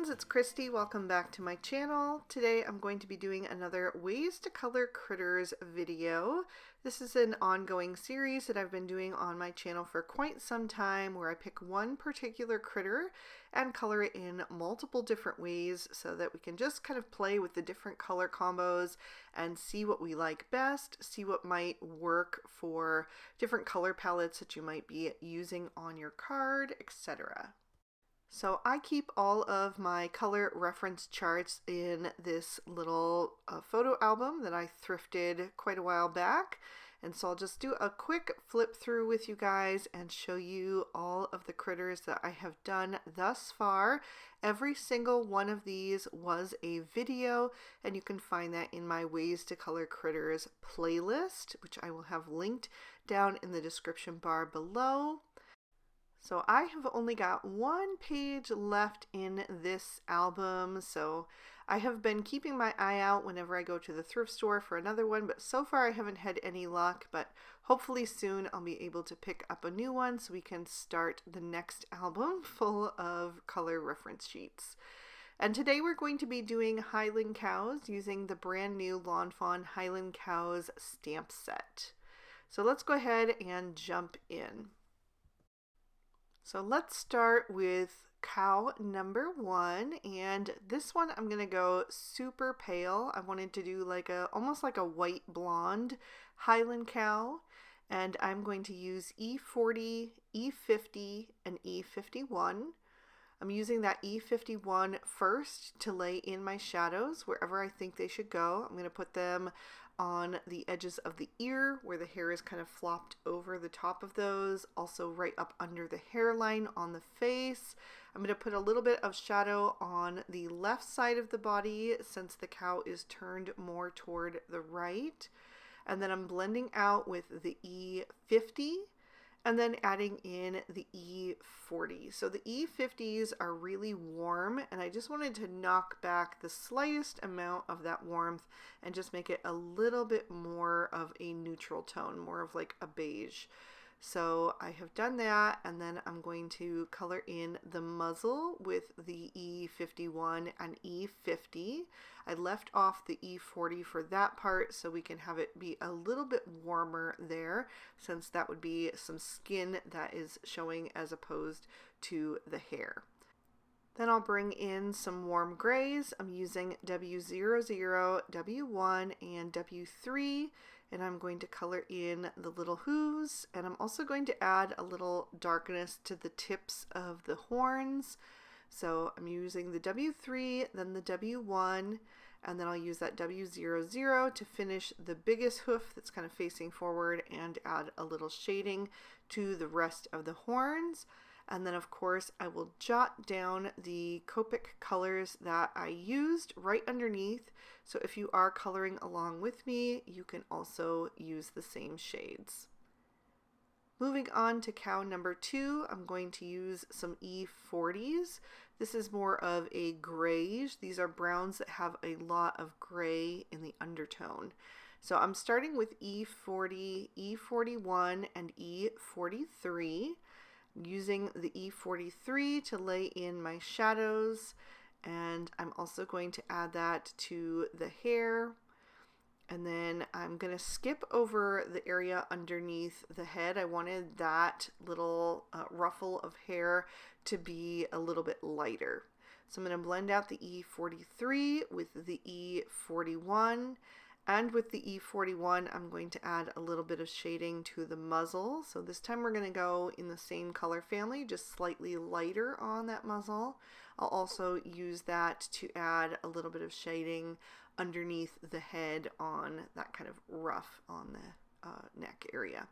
friends, it's Christy. Welcome back to my channel. Today I'm going to be doing another Ways to Color Critters video. This is an ongoing series that I've been doing on my channel for quite some time, where I pick one particular critter and color it in multiple different ways so that we can just kind of play with the different color combos and see what we like best, see what might work for different color palettes that you might be using on your card, etc. So I keep all of my color reference charts in this little photo album that I thrifted quite a while back. And so I'll just do a quick flip through with you guys and show you all of the critters that I have done thus far. Every single one of these was a video, and you can find that in my Ways to Color Critters playlist, which I will have linked down in the description bar below. So I have only got one page left in this album, so I have been keeping my eye out whenever I go to the thrift store for another one, but so far I haven't had any luck, but hopefully soon I'll be able to pick up a new one so we can start the next album full of color reference sheets. And today we're going to be doing Highland cows using the brand new Lawn Fawn Highland cows stamp set. So let's go ahead and jump in. So let's start with cow number 1, and this one I'm gonna go super pale. I wanted to do like almost like a white blonde Highland cow, and I'm going to use E40, E50, and E51. I'm using that E51 first to lay in my shadows wherever I think they should go. I'm going to put them on the edges of the ear where the hair is kind of flopped over the top of those, also right up under the hairline on the face. I'm going to put a little bit of shadow on the left side of the body since the cow is turned more toward the right. And then I'm blending out with the E50 and then adding in the E40. So the E50s are really warm, and I just wanted to knock back the slightest amount of that warmth and just make it a little bit more of a neutral tone, more of like a beige. So I have done that, and then I'm going to color in the muzzle with the E51 and E50. I left off the E40 for that part so we can have it be a little bit warmer there, since that would be some skin that is showing as opposed to the hair. Then I'll bring in some warm grays. I'm using W00, W1, and W3, and I'm going to color in the little hooves, and I'm also going to add a little darkness to the tips of the horns. So I'm using the W3, then the W1, and then I'll use that W00 to finish the biggest hoof that's kind of facing forward and add a little shading to the rest of the horns. And then of course I will jot down the Copic colors that I used right underneath. So if you are coloring along with me, you can also use the same shades. Moving on to cow number 2, I'm going to use some E40s. This is more of a grayish. These are browns that have a lot of gray in the undertone. So I'm starting with E40, E41, and E43. Using the E43 to lay in my shadows, and I'm also going to add that to the hair, and then I'm going to skip over the area underneath the head. I wanted that little ruffle of hair to be a little bit lighter. So I'm going to blend out the E43 with the E41. And with the E41, I'm going to add a little bit of shading to the muzzle. So this time we're going to go in the same color family, just slightly lighter on that muzzle. I'll also use that to add a little bit of shading underneath the head on that kind of ruff on the neck area.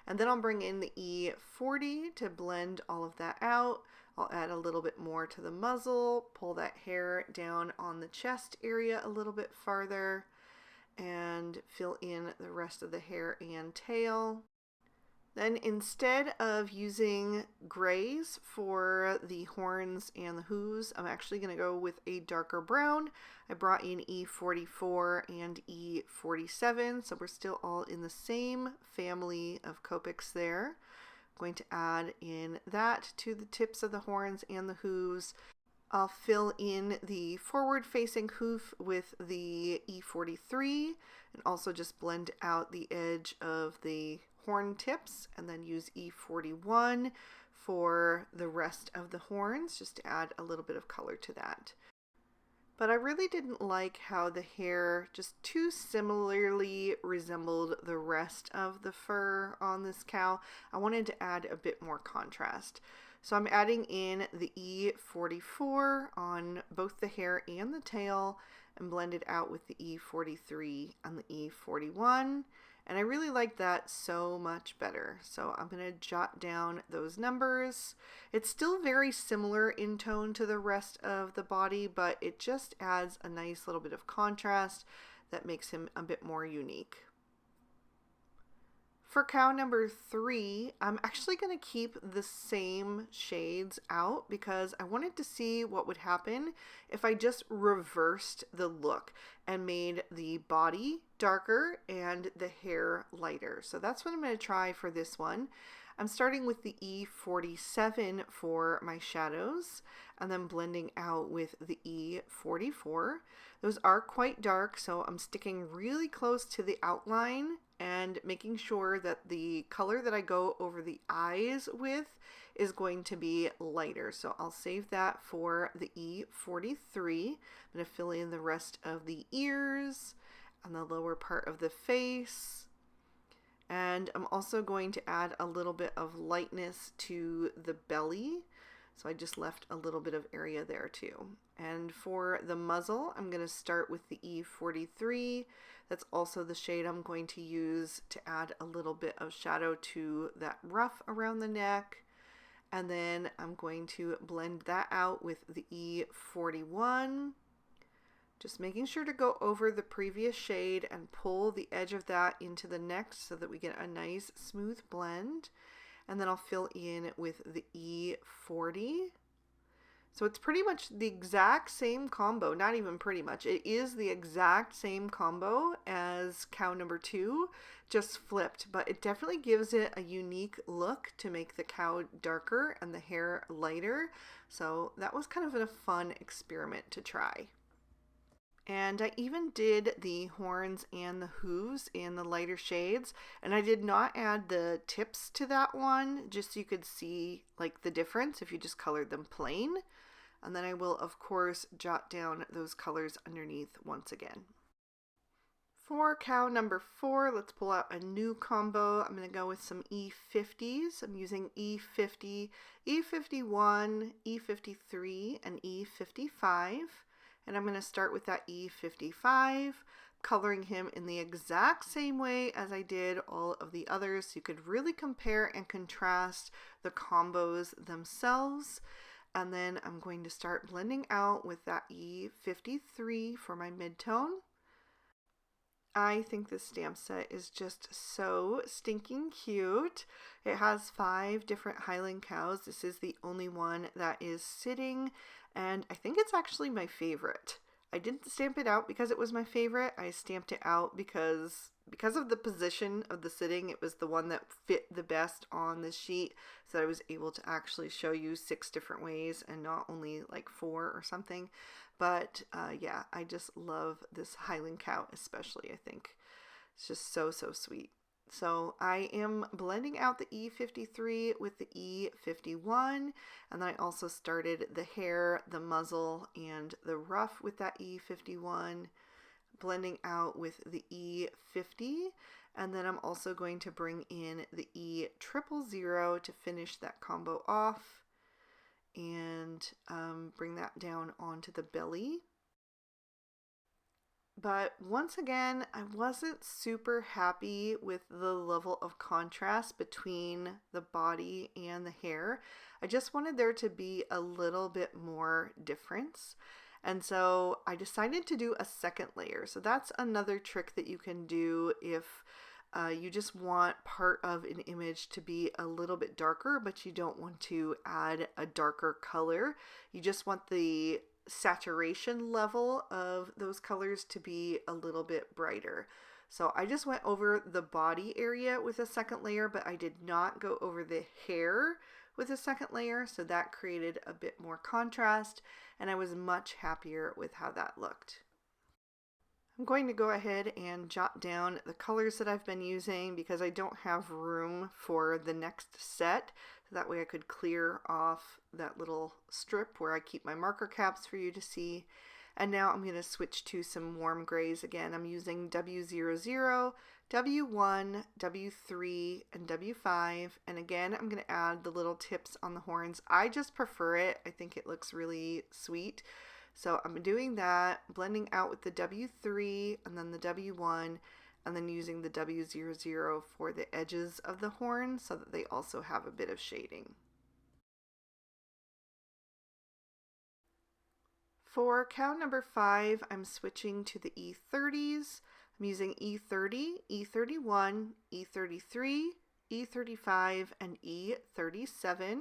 And then I'll bring in the E40 to blend all of that out. I'll add a little bit more to the muzzle, pull that hair down on the chest area a little bit farther, and fill in the rest of the hair and tail. Then instead of using grays for the horns and the hooves, I'm actually going to go with a darker brown. I brought in E44 and E47, so we're still all in the same family of Copics there. I'm going to add in that to the tips of the horns and the hooves. I'll fill in the forward-facing hoof with the E43 and also just blend out the edge of the horn tips, and then use E41 for the rest of the horns just to add a little bit of color to that. But I really didn't like how the hair just too similarly resembled the rest of the fur on this cow. I wanted to add a bit more contrast. So I'm adding in the E44 on both the hair and the tail and blend it out with the E43 and the E41. And I really like that so much better. So I'm going to jot down those numbers. It's still very similar in tone to the rest of the body, but it just adds a nice little bit of contrast that makes him a bit more unique. For cow number 3, I'm actually going to keep the same shades out because I wanted to see what would happen if I just reversed the look and made the body darker and the hair lighter. So that's what I'm going to try for this one. I'm starting with the E47 for my shadows and then blending out with the E44. Those are quite dark, so I'm sticking really close to the outline and making sure that the color that I go over the eyes with is going to be lighter. So I'll save that for the E43. I'm going to fill in the rest of the ears and the lower part of the face. And I'm also going to add a little bit of lightness to the belly. So I just left a little bit of area there too. And for the muzzle, I'm going to start with the E43. That's also the shade I'm going to use to add a little bit of shadow to that ruff around the neck. And then I'm going to blend that out with the E41. Just making sure to go over the previous shade and pull the edge of that into the next so that we get a nice smooth blend. And then I'll fill in with the E40. So it's pretty much the exact same combo, not even pretty much. It is the exact same combo as cow number 2, just flipped, but it definitely gives it a unique look to make the cow darker and the hair lighter. So that was kind of a fun experiment to try. And I even did the horns and the hooves in the lighter shades, and I did not add the tips to that one, just so you could see like the difference if you just colored them plain. And then I will of course jot down those colors underneath once again. For cow number 4, let's pull out a new combo. I'm going to go with some E50s. I'm using E50, E51, E53, and E55. And I'm going to start with that E55, coloring him in the exact same way as I did all of the others, so you could really compare and contrast the combos themselves. And then I'm going to start blending out with that E53 for my midtone. I think this stamp set is just so stinking cute. It has 5 different Highland cows. This is the only one that is sitting, and I think it's actually my favorite. I didn't stamp it out because it was my favorite. I stamped it out because of the position of the sitting. It was the one that fit the best on this sheet, so I was able to actually show you 6 different ways and not only like 4 or something. But yeah, I just love this Highland cow especially. I think it's just so sweet. So I am blending out the E53 with the E51, and then I also started the hair, the muzzle, and the ruff with that E51, blending out with the E50, and then I'm also going to bring in the E000 to finish that combo off, and bring that down onto the belly. But once again, I wasn't super happy with the level of contrast between the body and the hair. I just wanted there to be a little bit more difference. And so I decided to do a second layer. So that's another trick that you can do if you just want part of an image to be a little bit darker, but you don't want to add a darker color. You just want the saturation level of those colors to be a little bit brighter. So I just went over the body area with a second layer, but I did not go over the hair with a second layer, so that created a bit more contrast, and I was much happier with how that looked. I'm going to go ahead and jot down the colors that I've been using because I don't have room for the next set. So that way I could clear off that little strip where I keep my marker caps for you to see. And now I'm going to switch to some warm grays again. I'm using W00, W1, W3, and W5. And again, I'm going to add the little tips on the horns. I just prefer it. I think it looks really sweet. So I'm doing that, blending out with the W3 and then the W1, and then using the W00 for the edges of the horn so that they also have a bit of shading. For cow number 5, I'm switching to the E30s. I'm using E30, E31, E33, E35, and E37.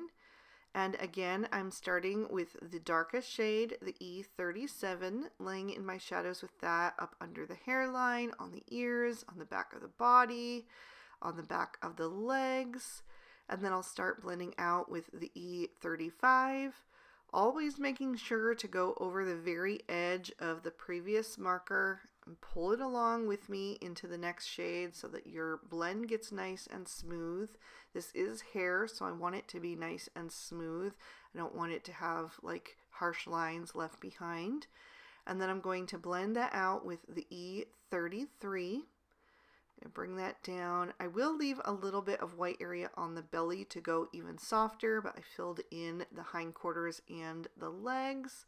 And again, I'm starting with the darkest shade, the E37, laying in my shadows with that up under the hairline, on the ears, on the back of the body, on the back of the legs. And then I'll start blending out with the E35, always making sure to go over the very edge of the previous marker and pull it along with me into the next shade so that your blend gets nice and smooth. This is hair, so I want it to be nice and smooth. I don't want it to have like harsh lines left behind. And then I'm going to blend that out with the E33. Bring that down. I will leave a little bit of white area on the belly to go even softer, but I filled in the hindquarters and the legs.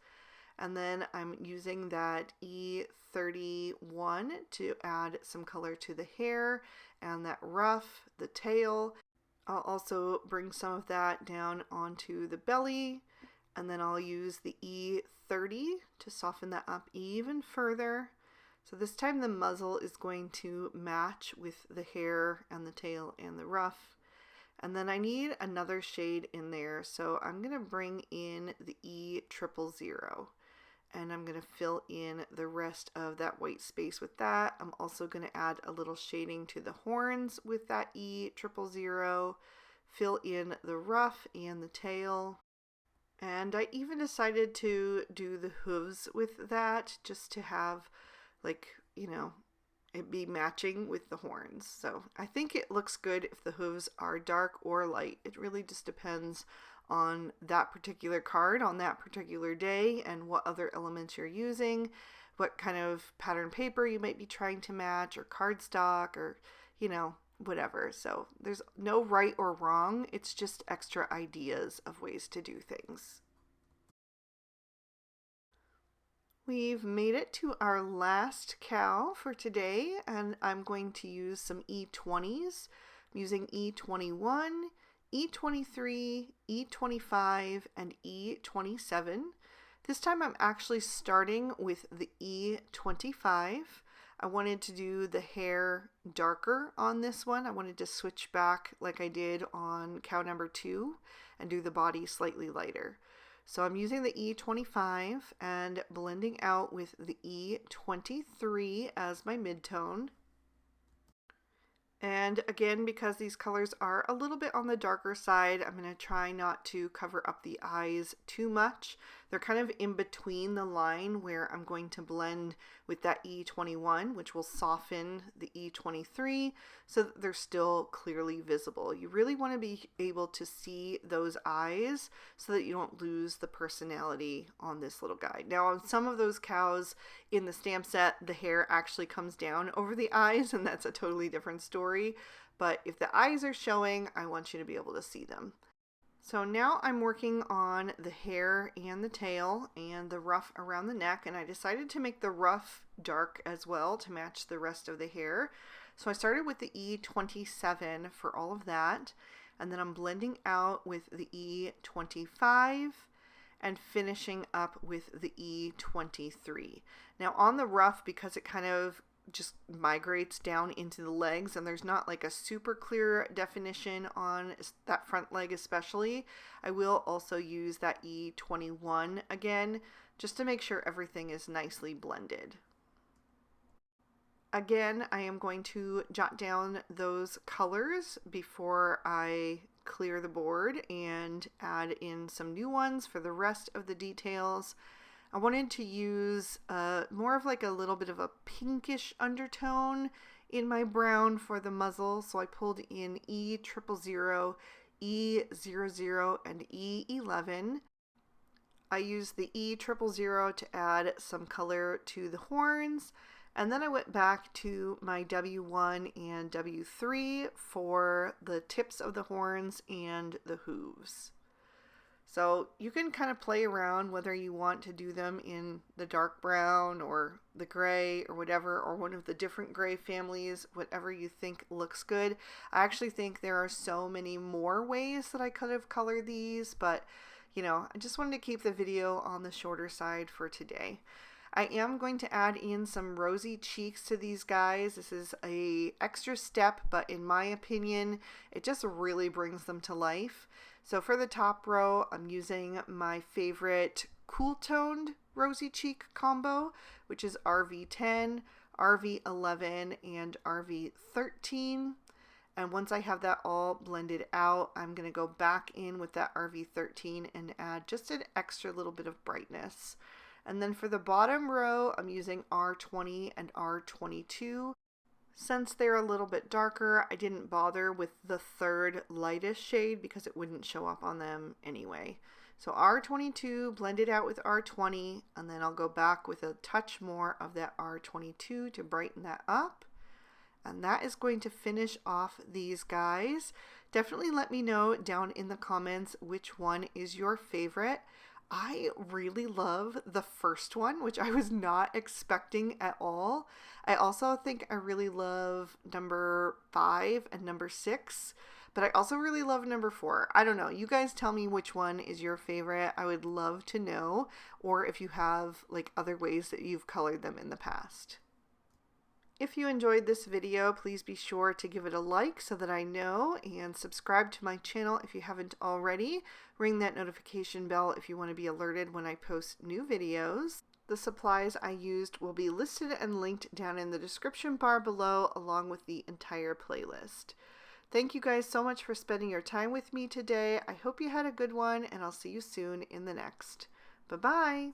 And then I'm using that E31 to add some color to the hair and that ruff, the tail. I'll also bring some of that down onto the belly, and then I'll use the E30 to soften that up even further. So this time the muzzle is going to match with the hair and the tail and the ruff. And then I need another shade in there, so I'm going to bring in the E000. And I'm going to fill in the rest of that white space with that. I'm also going to add a little shading to the horns with that E000, fill in the ruff and the tail. And I even decided to do the hooves with that just to have, like, you know, it be matching with the horns. So I think it looks good if the hooves are dark or light. It really just depends on that particular card on that particular day and what other elements you're using, what kind of pattern paper you might be trying to match, or cardstock, or, you know, whatever. So there's no right or wrong. It's just extra ideas of ways to do things. We've made it to our last cow for today, and I'm going to use some E20s. I'm using E21, E23, E25, and E27. This time I'm actually starting with the E25. I wanted to do the hair darker on this one. I wanted to switch back like I did on cow number 2 and do the body slightly lighter. So I'm using the E25 and blending out with the E23 as my midtone. And again, because these colors are a little bit on the darker side, I'm going to try not to cover up the eyes too much. They're kind of in between the line where I'm going to blend with that E21, which will soften the E23 so that they're still clearly visible. You really want to be able to see those eyes so that you don't lose the personality on this little guy. Now, on some of those cows in the stamp set, the hair actually comes down over the eyes, and that's a totally different story. But if the eyes are showing, I want you to be able to see them. So now I'm working on the hair and the tail and the ruff around the neck, and I decided to make the ruff dark as well to match the rest of the hair. So I started with the E27 for all of that, and then I'm blending out with the E25 and finishing up with the E23. Now on the ruff, because it kind of just migrates down into the legs and there's not like a super clear definition on that front leg especially, I will also use that E21 again just to make sure everything is nicely blended. Again, I am going to jot down those colors before I clear the board and add in some new ones for the rest of the details. I wanted to use more of like a little bit of a pinkish undertone in my brown for the muzzle, so I pulled in E000, E00, and E11. I used the E000 to add some color to the horns, and then I went back to my W1 and W3 for the tips of the horns and the hooves. So you can kind of play around whether you want to do them in the dark brown or the gray or whatever, or one of the different gray families, whatever you think looks good. I actually think there are so many more ways that I could have colored these, but you know, I just wanted to keep the video on the shorter side for today. I am going to add in some rosy cheeks to these guys. This is a extra step, but in my opinion, it just really brings them to life. So for the top row, I'm using my favorite cool toned rosy cheek combo, which is RV10, RV11, and RV13. And once I have that all blended out, I'm going to go back in with that RV13 and add just an extra little bit of brightness. And then for the bottom row, I'm using R20 and R22. Since they're a little bit darker, I didn't bother with the third lightest shade because it wouldn't show up on them anyway. So R22 blended out with R20, and then I'll go back with a touch more of that R22 to brighten that up. And that is going to finish off these guys. Definitely let me know down in the comments which one is your favorite. I really love the first one, which I was not expecting at all. I also think I really love number 5 and number 6, but I also really love number 4. I don't know. You guys tell me which one is your favorite. I would love to know, or if you have like other ways that you've colored them in the past. If you enjoyed this video, please be sure to give it a like so that I know, and subscribe to my channel if you haven't already. Ring that notification bell if you want to be alerted when I post new videos. The supplies I used will be listed and linked down in the description bar below, along with the entire playlist. Thank you guys so much for spending your time with me today. I hope you had a good one, and I'll see you soon in the next. Bye-bye!